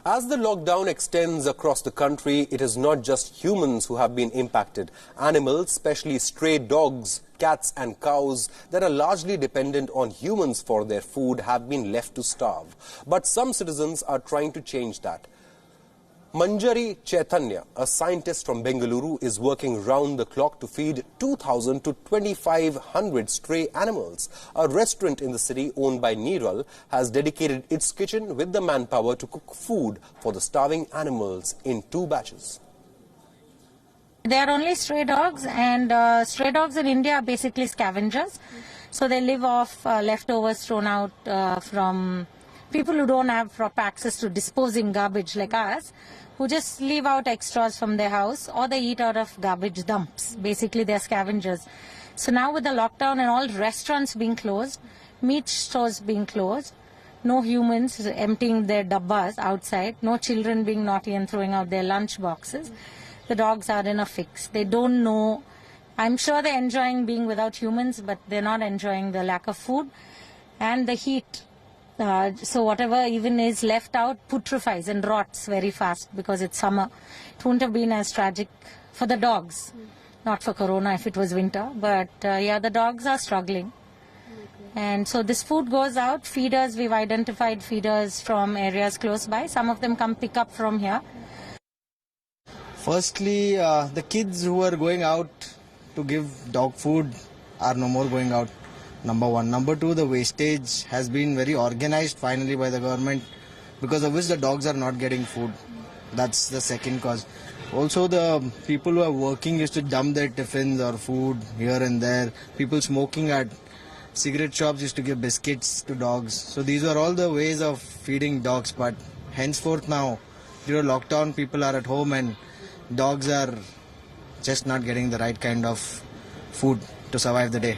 As the lockdown extends across the country, it is not just humans who have been impacted. Animals, especially stray dogs, cats and cows that are largely dependent on humans for their food, have been left to starve. But some citizens are trying to change that. Manjari Chaitanya, a scientist from Bengaluru, is working round the clock to feed 2,000 to 2,500 stray animals. A restaurant in the city owned by Neeral has dedicated its kitchen with the manpower to cook food for the starving animals in 2 batches. They are only stray dogs, and stray dogs in India are basically scavengers. So they live off leftovers thrown out from people who don't have proper access to disposing garbage like us, who just leave out extras from their house, or they eat out of garbage dumps. Basically, they're scavengers. So now with the lockdown and all restaurants being closed, meat stores being closed, no humans emptying their dabbas outside, no children being naughty and throwing out their lunch boxes, the dogs are in a fix. They don't know. I'm sure they're enjoying being without humans, but they're not enjoying the lack of food and the heat. So whatever even is left out putrefies and rots very fast because it's summer. It wouldn't have been as tragic for the dogs, not for corona if it was winter. But yeah, the dogs are struggling. And so this food goes out. Feeders, we've identified feeders from areas close by. Some of them come pick up from here. Firstly, the kids who are going out to give dog food are no more going out. Number one. Number two, the wastage has been very organized finally by the government, because of which the dogs are not getting food. That's the second cause. Also, the people who are working used to dump their tiffins or food here and there. People smoking at cigarette shops used to give biscuits to dogs. So these are all the ways of feeding dogs. But henceforth now, due to lockdown, people are at home and dogs are just not getting the right kind of food to survive the day.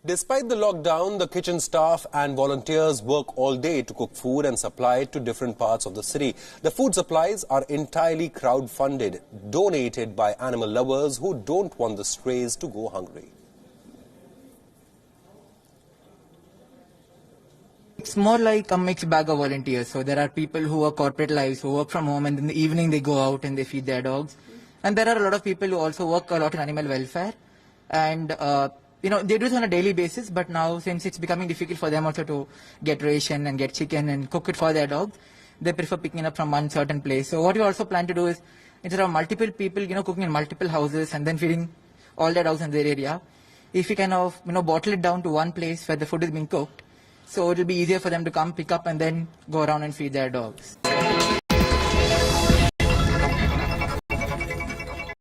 Despite the lockdown, the kitchen staff and volunteers work all day to cook food and supply it to different parts of the city. The food supplies are entirely crowd-funded, donated by animal lovers who don't want the strays to go hungry. It's more like a mixed bag of volunteers. So there are people who work corporate lives, who work from home, and in the evening they go out and they feed their dogs. And there are a lot of people who also work a lot in animal welfare. And they do it on a daily basis, but now since it's becoming difficult for them also to get ration and get chicken and cook it for their dogs, they prefer picking it up from one certain place. So what we also plan to do is, instead of multiple people, cooking in multiple houses and then feeding all their dogs in their area, if we kind of, bottle it down to one place where the food is being cooked, so it'll be easier for them to come pick up and then go around and feed their dogs.